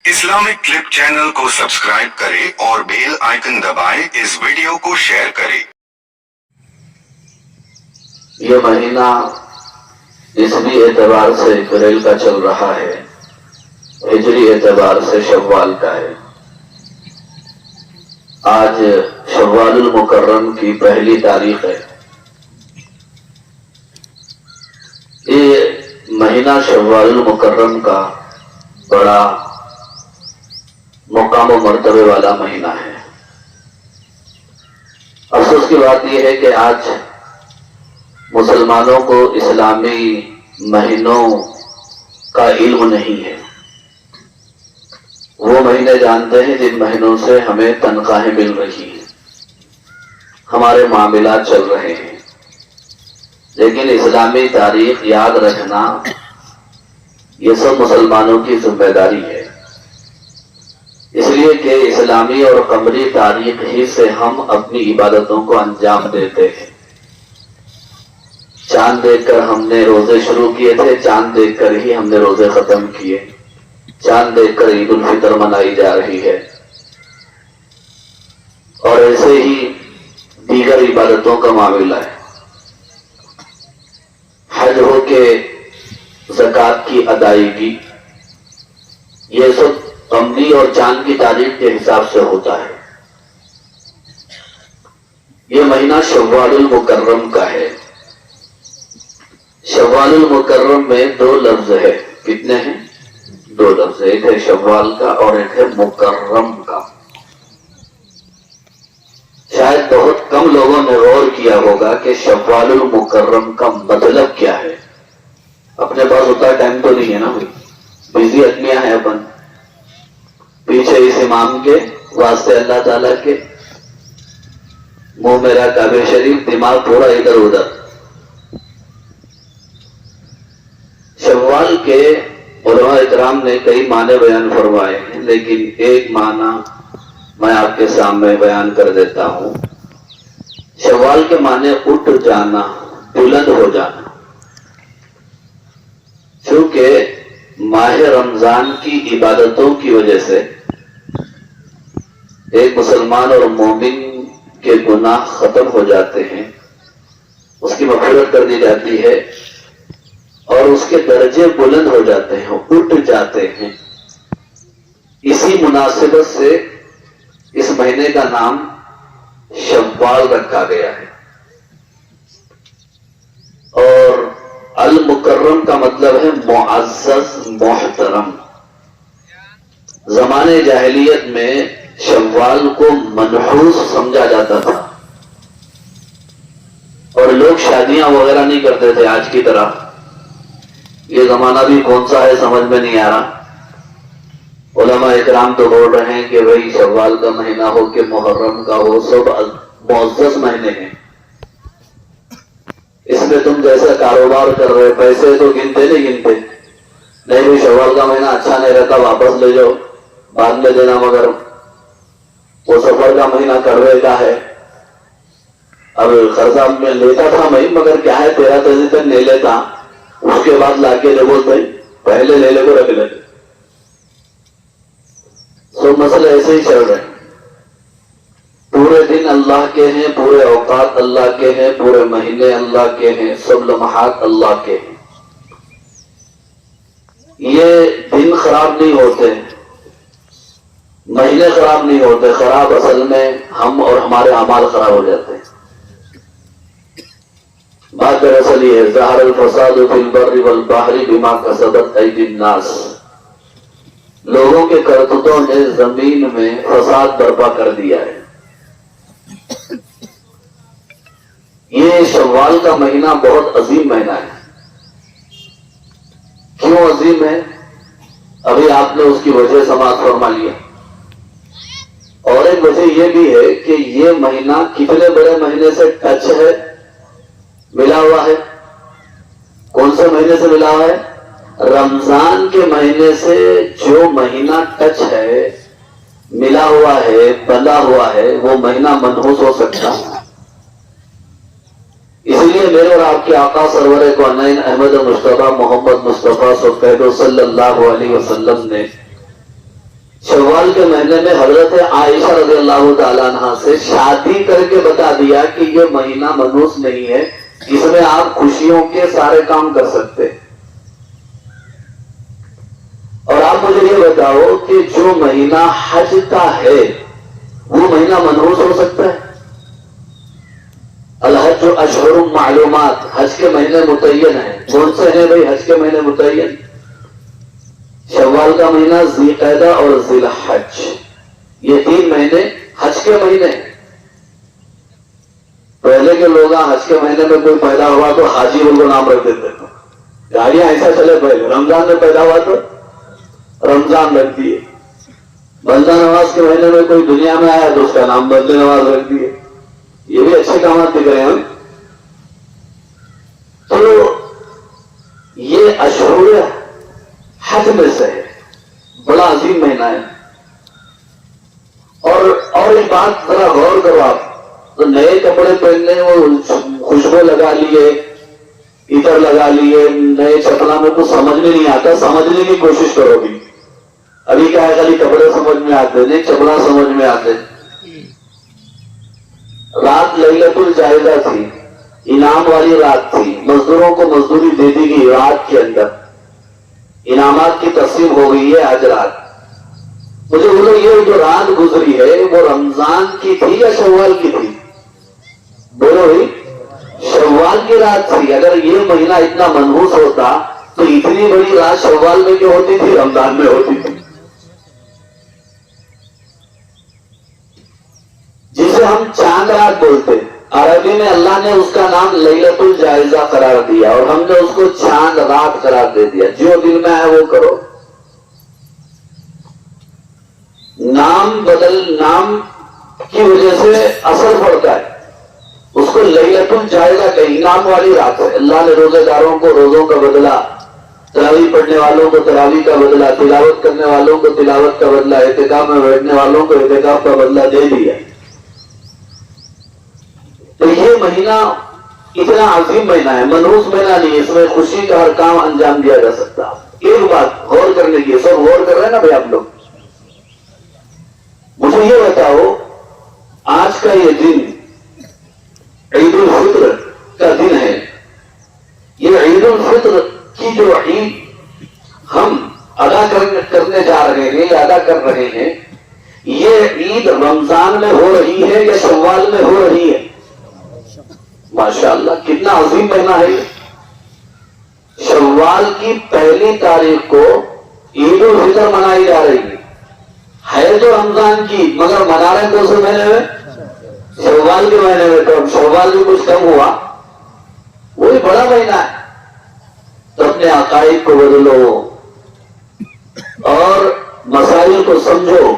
Islamic clip channel को subscribe करें और बेल आइकन दबाएं। इस वीडियो को शेयर करें। ये महीना इसवी एतबार से अप्रैल का चल रहा है, हिजरी एतबार से शव्वाल का है। आज शव्वालुल मुकर्रम की पहली तारीख है। ये महीना शव्वालुल मुकर्रम का बड़ा मुकाम और मर्तबे वाला महीना है। अफसोस की बात यह है कि आज मुसलमानों को इस्लामी महीनों का इल्म नहीं है। वो महीने जानते हैं जिन महीनों से हमें तनख्वाहें मिल रही हैं, हमारे मामलात चल रहे हैं, लेकिन इस्लामी तारीख याद रखना ये सब मुसलमानों की जिम्मेदारी है। इसलिए कि इस्लामी और कमरी तारीख ही से हम अपनी इबादतों को अंजाम देते हैं। चांद देखकर हमने रोजे शुरू किए थे, चांद देखकर ही हमने रोजे खत्म किए, चांद देखकर ईद उल फितर मनाई जा रही है, और ऐसे ही दीगर इबादतों का मामला है। हज हो के ज़कात की अदायगी, ये सब कमरी और चांद की तारीख के हिसाब से होता है। ये महीना शव्वालुल मुकर्रम का है। शव्वालुल मुकर्रम में दो लफ्ज है। कितने हैं? दो लफ्ज, एक है शव्वाल का और एक है मुकर्रम का। शायद बहुत कम लोगों ने गौर किया होगा कि शव्वालुल मुकर्रम का मतलब क्या है। अपने पास उतना टाइम तो नहीं है ना, बिजी आदमियां हैं अपन। पीछे इस इमाम के वास्ते अल्लाह ताला के, मुंह मेरा काबे शरीफ, दिमाग पूरा इधर उधर। शव्वाल के उलमा इकराम ने कई माने बयान फरमाए हैं, लेकिन एक माना मैं आपके सामने बयान कर देता हूं। शव्वाल के माने उठ जाना, बुलंद हो जाना। चूंकि माह रमजान की इबादतों की वजह से एक मुसलमान और मोमिन के गुनाह खत्म हो जाते हैं, उसकी मग़फ़िरत कर दी जाती है और उसके दर्जे बुलंद हो जाते हैं, उठ जाते हैं। इसी मुनासिबत से इस महीने का नाम शव्वाल रखा गया है। और अल मुकर्रम का मतलब है मुअज़्ज़ज़, मोहतरम। ज़माने जाहिलियत में शव्वाल को मनहूस समझा जाता था और लोग शादियां वगैरह नहीं करते थे आज की तरह। ये जमाना भी कौन सा है समझ में नहीं आ रहा। उलमा इकराम तो बोल रहे हैं कि भाई शव्वाल का महीना हो कि मुहर्रम का हो, सब मुअज़्ज़ज़ महीने हैं। इसमें तुम जैसा कारोबार कर रहे, पैसे तो गिनते नहीं गिनते, नहीं भाई शव्वाल का महीना अच्छा नहीं रहता, वापस ले जाओ, बाद में देना, मगर वो सफर का महीना करवे का है। अब खर्चा में लेता था मैं, मगर क्या है 13 तारीख तक नहीं लेता, उसके बाद लाके ले बोलते पहले ले ले को रख लेते। सब मसले ऐसे ही चल रहे हैं। पूरे दिन अल्लाह के हैं, पूरे औकात अल्लाह के हैं, पूरे महीने अल्लाह के हैं, सब लम्हात अल्लाह के हैं। ये दिन खराब नहीं होते, महीने खराब नहीं होते, खराब असल में हम और हमारे अमाल खराब हो जाते हैं। बात दरअसल ये है, ज़हर अल-फ़सादु फ़िल बर्रि वल बहरि बिमा कसबत ऐदिन नास। लोगों के करतूतों ने जमीन में फसाद बर्पा कर दिया है। ये शव्वाल का महीना बहुत अजीम महीना है। क्यों अजीम है? अभी आपने उसकी वजह समाप्त फरमा लिया। और एक वजह यह भी है कि ये महीना कितने बड़े महीने से टच है, मिला हुआ है। कौन से महीने से मिला हुआ है? रमजान के महीने से जो महीना टच है, मिला हुआ है, बंधा हुआ है, वो महीना मनहूस हो सकता है। इसलिए मेरे और आपके आका सरवर कौनैन अहमद मुस्तफा मोहम्मद मुस्तफा सल्लल्लाहु अलैहि वसल्लम ने شوال کے مہینے میں حضرت عائشہ رضی اللہ تعالیٰ عنہ سے شادی کر کے بتا دیا کہ یہ مہینہ منحوس نہیں ہے، اس میں آپ خوشیوں کے سارے کام کر سکتے ہیں۔ اور آپ مجھے یہ بتاؤ کہ جو مہینہ حج کا ہے وہ مہینہ منحوس ہو سکتا ہے؟ الحج اشہر معلومات، حج کے مہینے متعین ہیں۔ کون سے ہیں بھائی حج کے مہینے متعین؟ شوال کا مہینہ، ذی القعدہ اور ذی الحج، یہ 3 مہینے حج کے مہینے۔ پہلے کے لوگ حج کے مہینے میں کوئی پیدا ہوا تو حاجی ان کو نام رکھ دیتے تھے، گاڑیاں ایسا چلے پہلے۔ رمضان میں پیدا ہوا تو رمضان رکھ دیے، بندہ نواز کے مہینے میں کوئی دنیا میں آیا تو اس کا نام بندے نواز رکھ دیے۔ یہ بھی اچھے کامات دکھ رہے ہیں۔ تو یہ اشہر حج میں سے ہے، بڑا عظیم مہینہ ہے۔ اور ایک بات ذرا غور کرو آپ، تو نئے کپڑے پہننے، وہ خوشبو لگا لیے، عطر لگا لیے، نئے چپلا میں کچھ سمجھ میں نہیں آتا، سمجھنے کی کوشش کرو گی۔ ابھی کیا ہے، خالی کپڑے سمجھ میں آتے نہیں، چپلا سمجھ میں آتے۔ رات لیلۃ الجائزہ تھی، انعام والی رات تھی، مزدوروں کو مزدوری دے دی گئی رات کے اندر، انعامات کی تقسیم ہو گئی ہے آج رات۔ مجھے بولو یہ جو رات گزری ہے وہ رمضان کی تھی یا شوال کی تھی؟ بولو بھائی، شوال کی رات تھی۔ اگر یہ مہینہ اتنا منحوس ہوتا تو اتنی بڑی رات شوال میں کیوں ہوتی تھی، رمضان میں ہوتی تھی؟ جسے ہم چاند رات بولتے ہیں، عربی میں اللہ نے اس کا نام لیلۃ الجائزہ قرار دیا اور ہم نے اس کو چاند رات قرار دے دیا۔ جو دل میں ہے وہ کرو۔ نام کی وجہ سے اثر پڑتا ہے، اس کو لیلۃ الجائزہ کہ انعام والی رات ہے۔ اللہ نے روزے داروں کو روزوں کا بدلہ، تراویح پڑھنے والوں کو تراویح کا بدلہ، تلاوت کرنے والوں کو تلاوت کا بدلہ، اعتکاف میں بیٹھنے والوں کو اعتکاف کا بدلہ دے دیا۔ تو یہ مہینہ اتنا عظیم مہینہ ہے، منحوس مہینہ نہیں، اس میں خوشی کا ہر کام انجام دیا جا سکتا۔ ایک بات غور کرنے کی، سب غور کر رہے ہیں نا بھائی آپ لوگ؟ مجھے یہ بتاؤ، آج کا یہ دن عید الفطر کا دن ہے۔ یہ عید الفطر کی جو عید ہم ادا کرنے جا رہے ہیں یا ادا کر رہے ہیں، یہ عید رمضان میں ہو رہی ہے یا شوال میں ہو رہی ہے؟ ماشاءاللہ کتنا عظیم مہینہ ہے یہ۔ شوال کی 1 تاریخ کو عید الفطر منائی جا رہی ہے تو رمضان کی، مگر منا رہے کون سے مہینے میں؟ شوال کے مہینے میں۔ تو اب شوال بھی کچھ کم ہوا، وہی بڑا مہینہ ہے۔ تو اپنے عقائد کو بدلو اور مسائل کو سمجھو